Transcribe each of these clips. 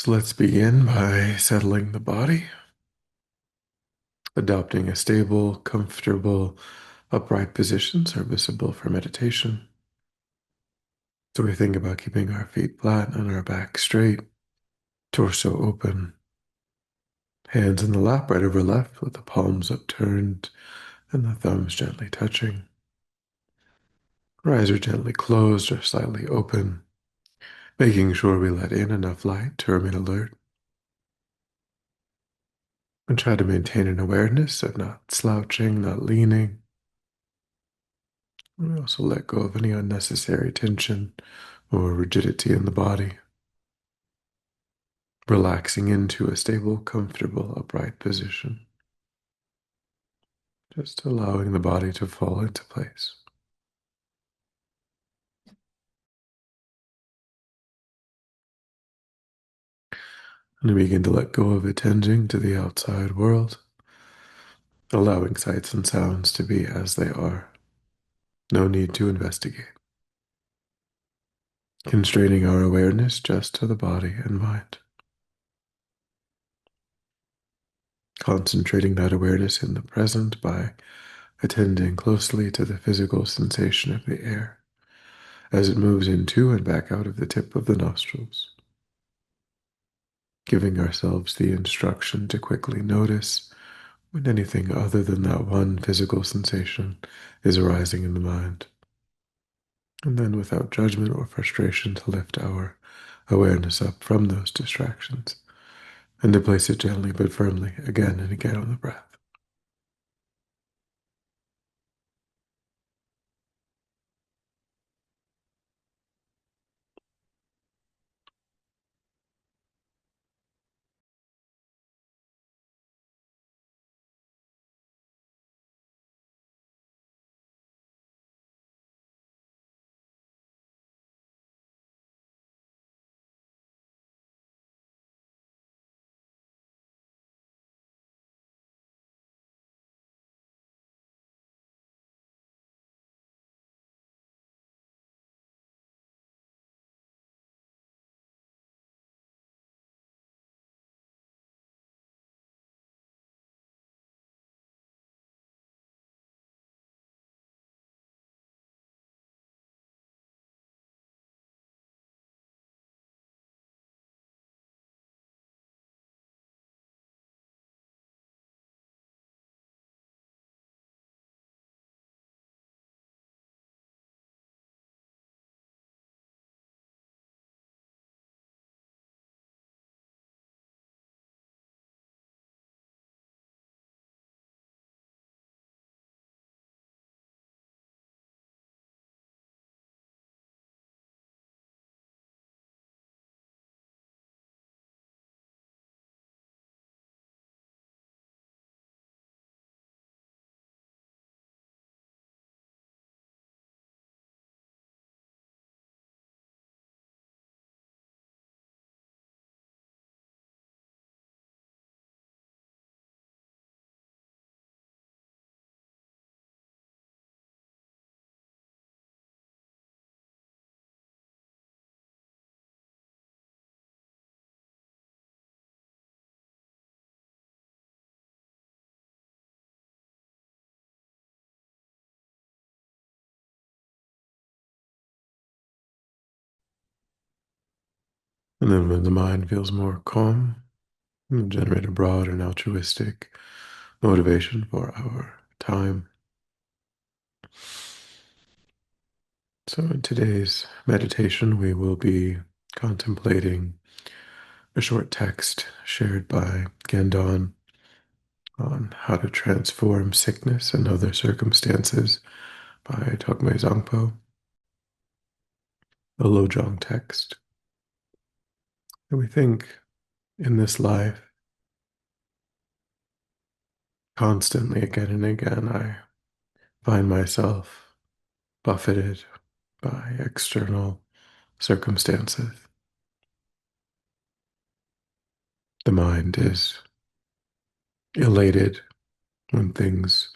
So let's begin by settling the body, adopting a stable, comfortable, upright position serviceable for meditation. So we think about keeping our feet flat and our back straight, torso open, hands in the lap right over left with the palms upturned and the thumbs gently touching. Eyes are gently closed or slightly open, making sure we let in enough light to remain alert. And try to maintain an awareness of not slouching, not leaning. We also let go of any unnecessary tension or rigidity in the body, relaxing into a stable, comfortable, upright position, just allowing the body to fall into place. And we begin to let go of attending to the outside world, allowing sights and sounds to be as they are. No need to investigate. Constraining our awareness just to the body and mind. Concentrating that awareness in the present by attending closely to the physical sensation of the air as it moves into and back out of the tip of the nostrils, giving ourselves the instruction to quickly notice when anything other than that one physical sensation is arising in the mind, and then without judgment or frustration to lift our awareness up from those distractions and to place it gently but firmly again and again on the breath. And then when the mind feels more calm, we'll generate a broad and altruistic motivation for our time. So in today's meditation, we will be contemplating a short text shared by Gendon on how to transform sickness and other circumstances by Tokmei Zangpo, a Lojong text. And we think in this life, constantly again and again, I find myself buffeted by external circumstances. The mind is elated when things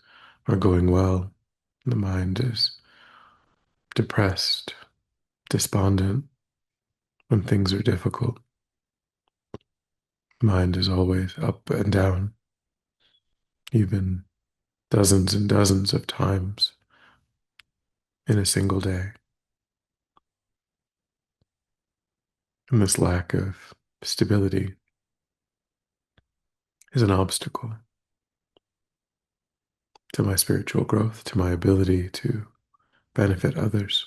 are going well. The mind is depressed, despondent when things are difficult. Mind is always up and down, even dozens and dozens of times in a single day. And this lack of stability is an obstacle to my spiritual growth, to my ability to benefit others.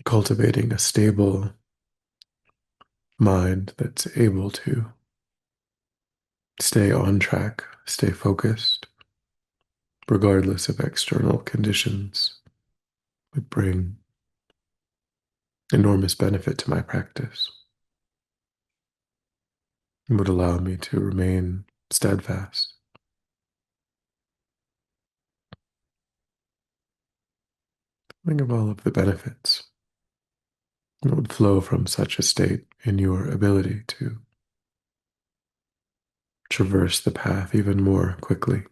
Cultivating a stable mind that's able to stay on track, stay focused, regardless of external conditions, would bring enormous benefit to my practice. It would allow me to remain steadfast. Think of all of the benefits that would flow from such a state in your ability to traverse the path even more quickly,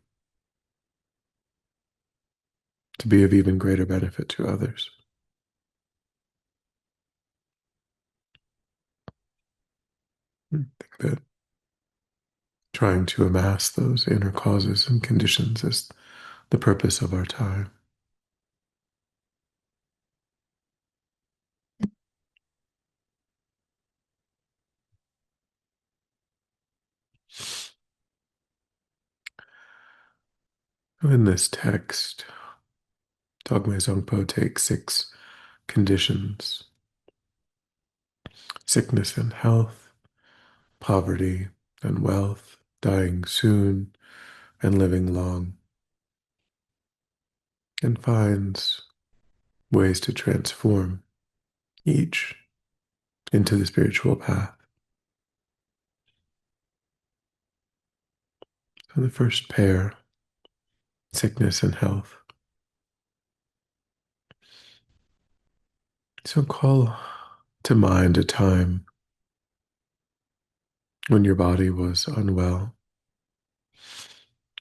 to be of even greater benefit to others. I think that trying to amass those inner causes and conditions is the purpose of our time. In this text, Dogme Zongpo takes 6 conditions: sickness and health, poverty and wealth, dying soon, and living long, and finds ways to transform each into the spiritual path. So the first pair, sickness and health. So call to mind a time when your body was unwell,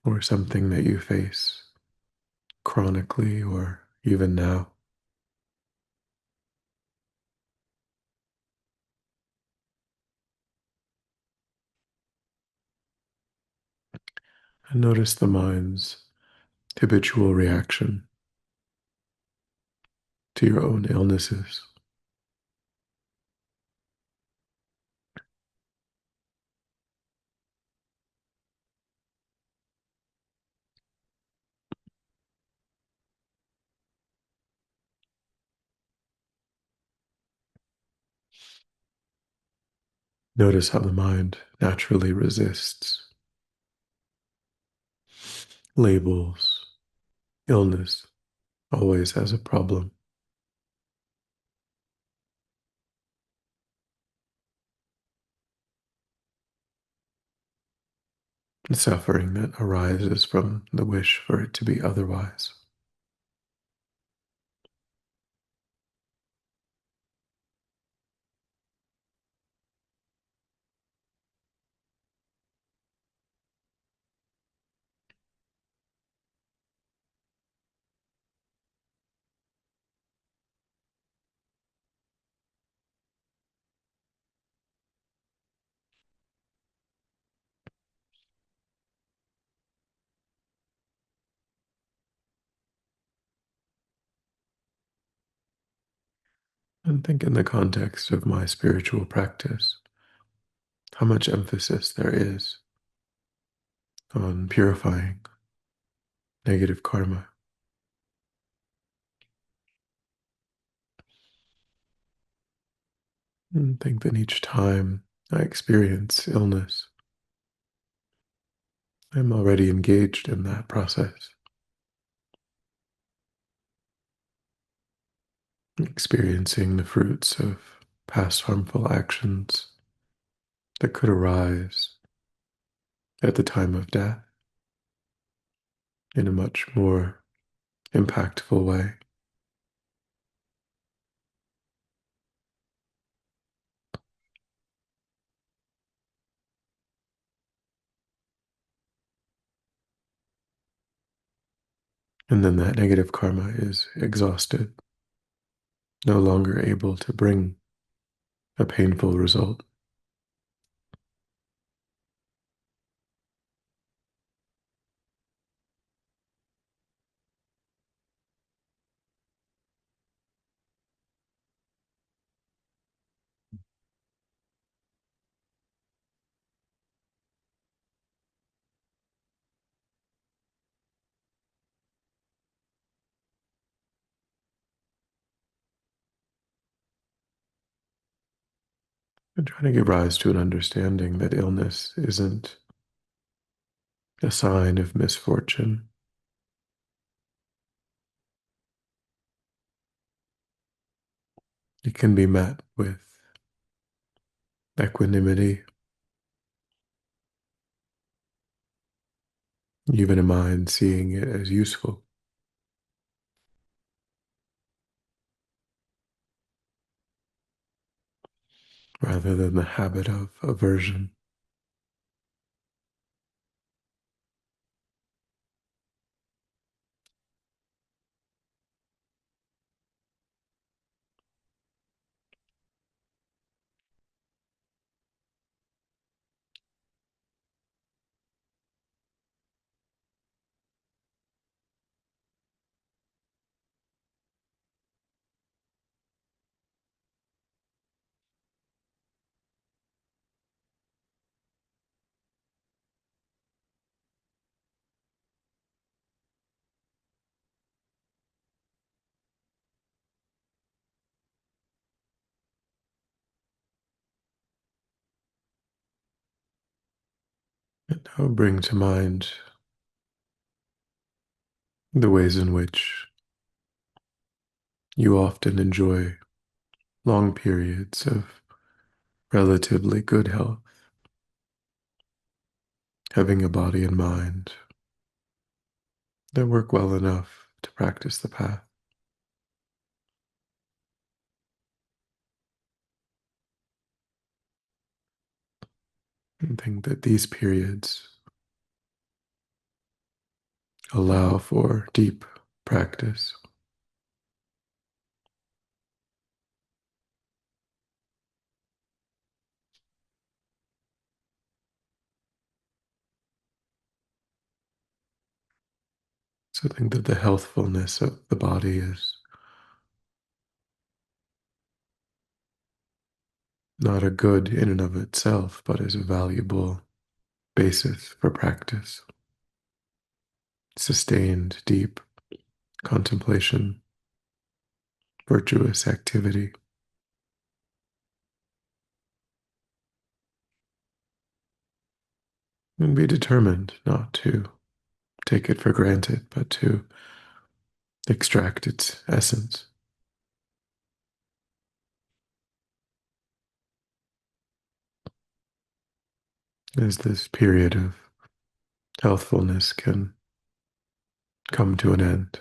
or something that you face chronically or even now. And notice the mind's habitual reaction to your own illnesses. Notice how the mind naturally resists labels, illness, always as a problem. The suffering that arises from the wish for it to be otherwise. And think in the context of my spiritual practice, how much emphasis there is on purifying negative karma. And think that each time I experience illness, I'm already engaged in that process, experiencing the fruits of past harmful actions that could arise at the time of death in a much more impactful way. And then that negative karma is exhausted, no longer able to bring a painful result. And trying to give rise to an understanding that illness isn't a sign of misfortune. It can be met with equanimity, even a mind seeing it as useful rather than the habit of aversion. And now bring to mind the ways in which you often enjoy long periods of relatively good health, having a body and mind that work well enough to practice the path. And think that these periods allow for deep practice. So think that the healthfulness of the body is not a good in and of itself, but is a valuable basis for practice, sustained, deep contemplation, virtuous activity, and be determined not to take it for granted, but to extract its essence, as this period of healthfulness can come to an end.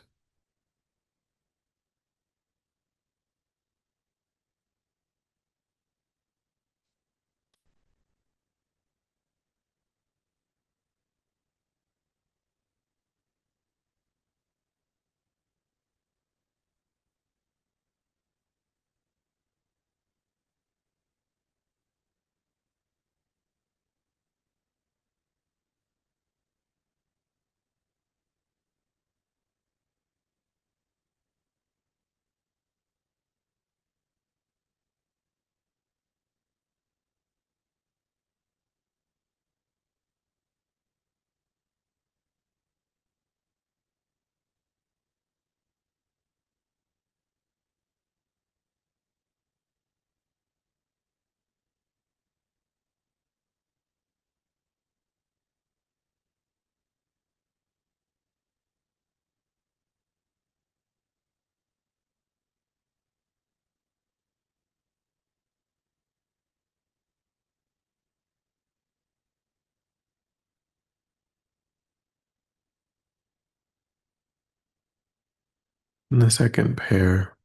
And the second pair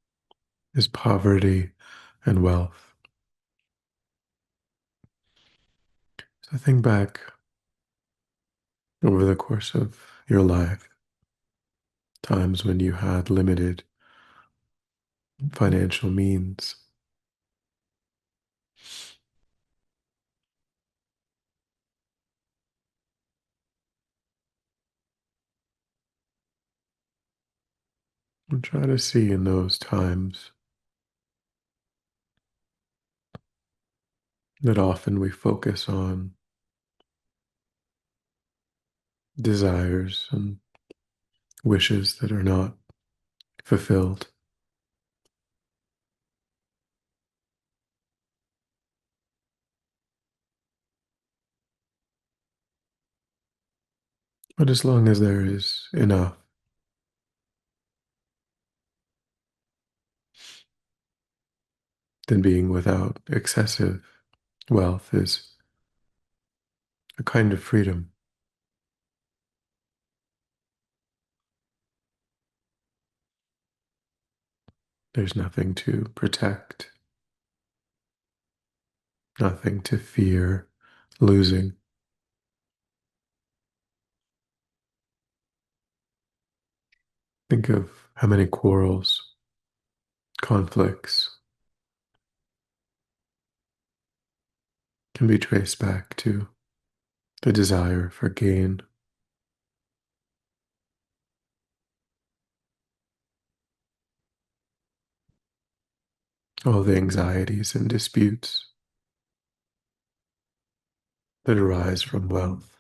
is poverty and wealth. So think back over the course of your life, times when you had limited financial means, And try to see in those times that often we focus on desires and wishes that are not fulfilled. But as long as there is enough, then being without excessive wealth is a kind of freedom. There's nothing to protect, nothing to fear losing. Think of how many quarrels, conflicts can be traced back to the desire for gain, all the anxieties and disputes that arise from wealth.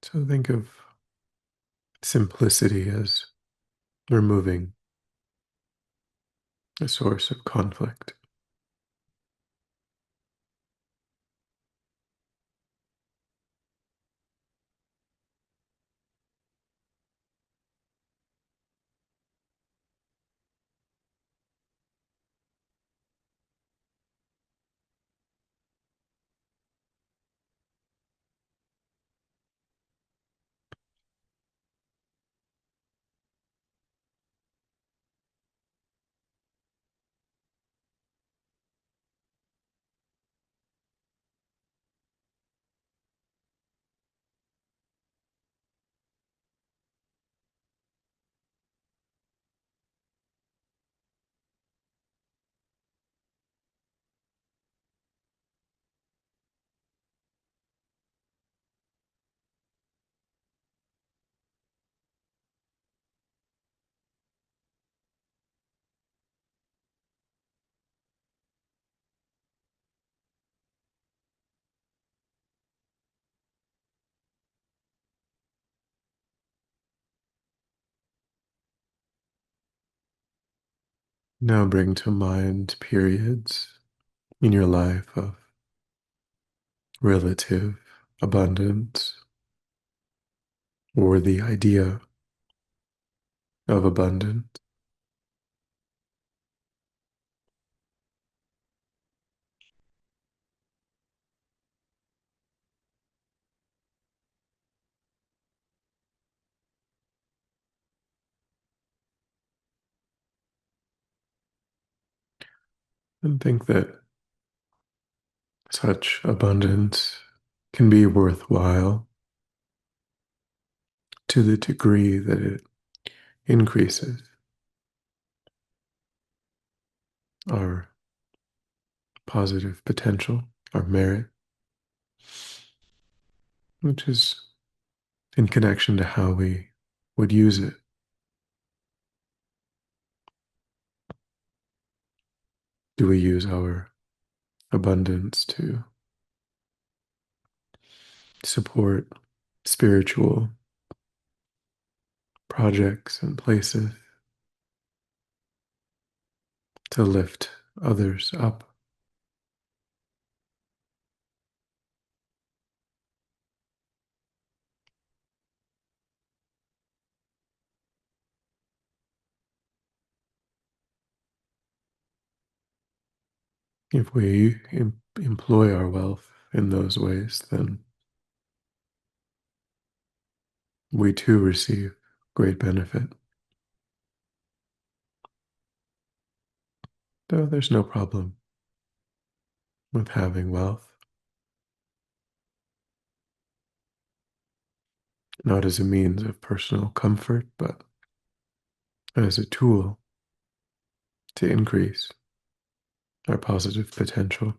So think of simplicity as removing a source of conflict. Now bring to mind periods in your life of relative abundance or the idea of abundance. And think that such abundance can be worthwhile to the degree that it increases our positive potential, our merit, which is in connection to how we would use it. Do we use our abundance to support spiritual projects and places, to lift others up? If we employ our wealth in those ways, then we too receive great benefit. Though there's no problem with having wealth, not as a means of personal comfort, but as a tool to increase our positive potential.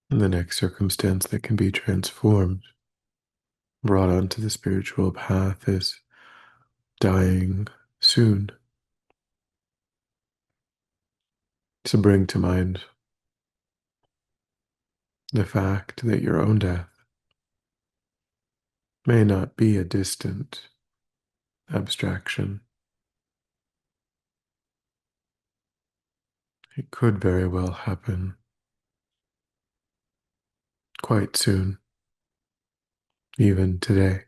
And the next circumstance that can be transformed, brought onto the spiritual path, is dying soon. To bring to mind the fact that your own death may not be a distant abstraction. It could very well happen quite soon, even today.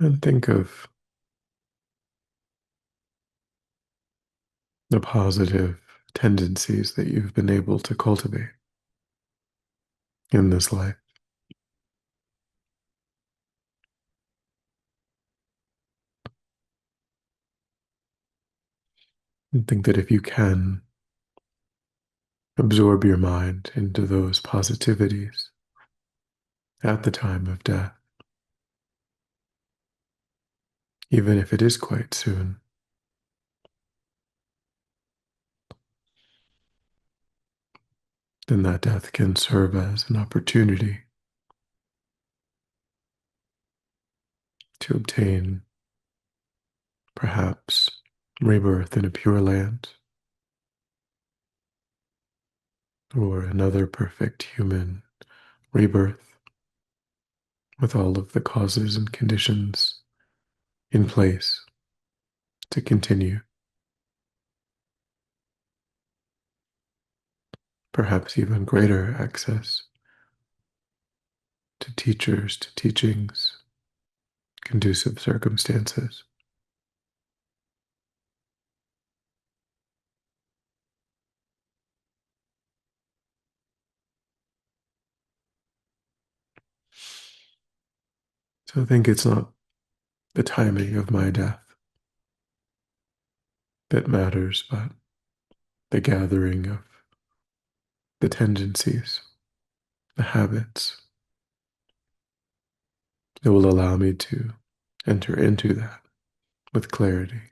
And think of the positive tendencies that you've been able to cultivate in this life. And think that if you can absorb your mind into those positivities at the time of death, even if it is quite soon, then that death can serve as an opportunity to obtain perhaps rebirth in a pure land or another perfect human rebirth with all of the causes and conditions in place to continue. Perhaps even greater access to teachers, to teachings, conducive circumstances. So I think it's not the timing of my death that matters, but the gathering of the tendencies, the habits that will allow me to enter into that with clarity.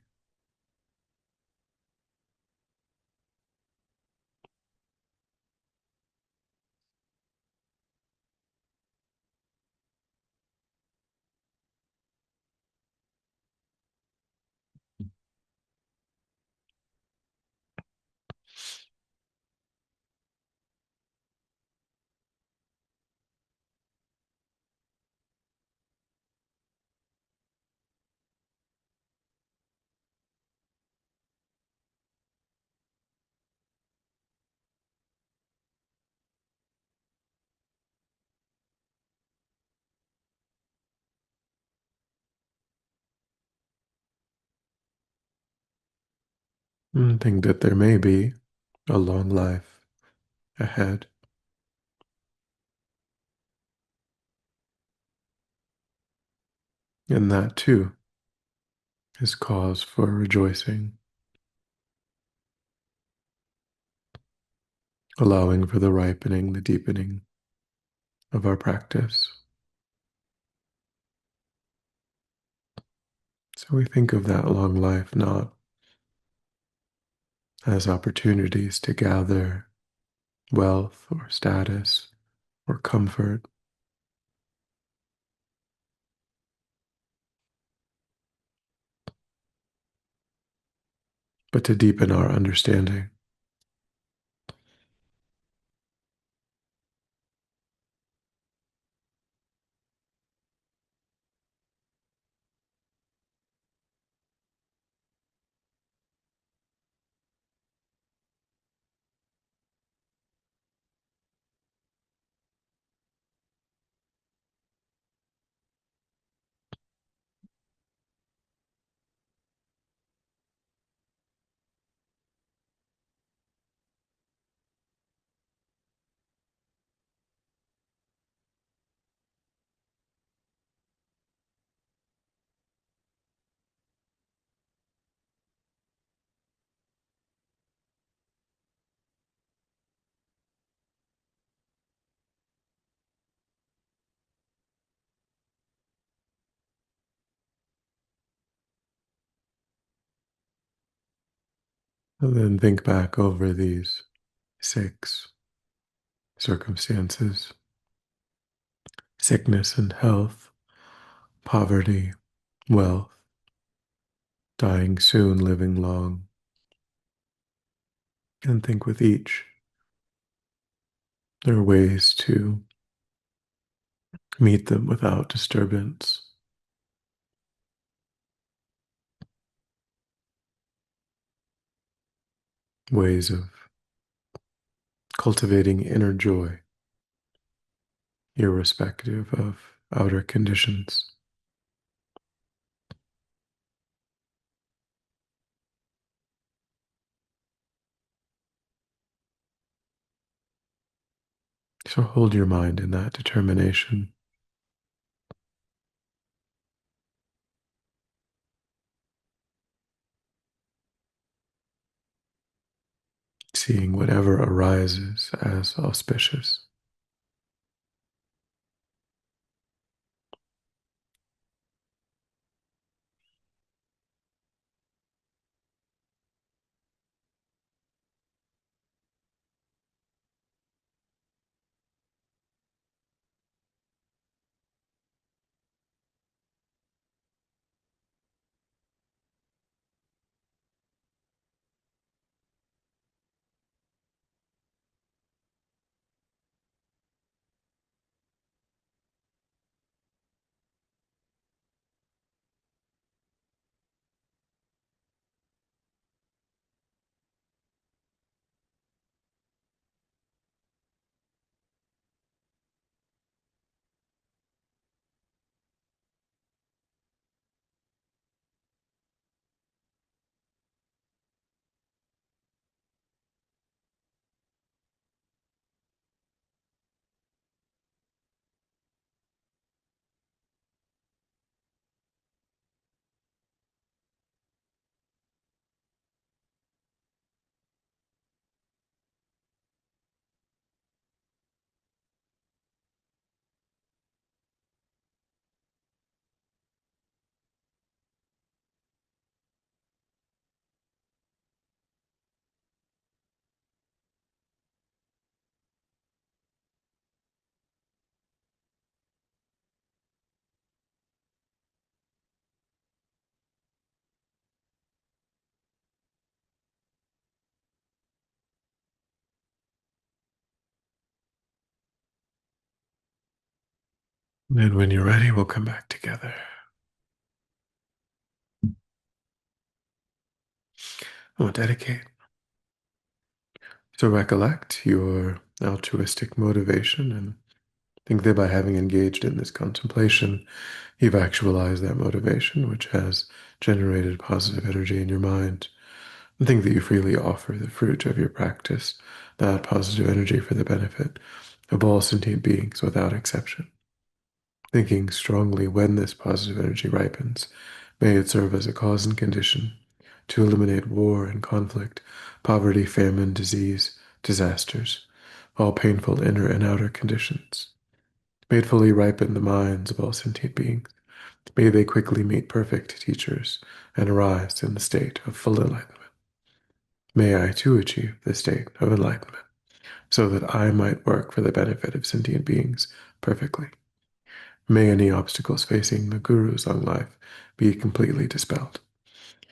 And think that there may be a long life ahead. And that too is cause for rejoicing, allowing for the ripening, the deepening of our practice. So we think of that long life not as opportunities to gather wealth or status or comfort, but to deepen our understanding. And then think back over these 6 circumstances: sickness and health, poverty, wealth, dying soon, living long, and think with each there are ways to meet them without disturbance, ways of cultivating inner joy, irrespective of outer conditions. So hold your mind in that determination, seeing whatever arises as auspicious. And when you're ready, we'll come back together. I will dedicate to recollect your altruistic motivation and think that by having engaged in this contemplation, you've actualized that motivation, which has generated positive energy in your mind. And think that you freely offer the fruit of your practice, that positive energy for the benefit of all sentient beings without exception. Thinking strongly when this positive energy ripens, may it serve as a cause and condition to eliminate war and conflict, poverty, famine, disease, disasters, all painful inner and outer conditions. May it fully ripen the minds of all sentient beings. May they quickly meet perfect teachers and arise in the state of full enlightenment. May I too achieve the state of enlightenment, so that I might work for the benefit of sentient beings perfectly. May any obstacles facing the Guru's long life be completely dispelled,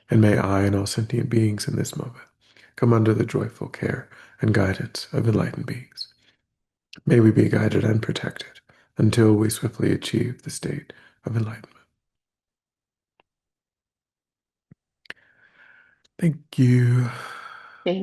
and may I and all sentient beings in this moment come under the joyful care and guidance of enlightened beings. May we be guided and protected until we swiftly achieve the state of enlightenment. Thank you.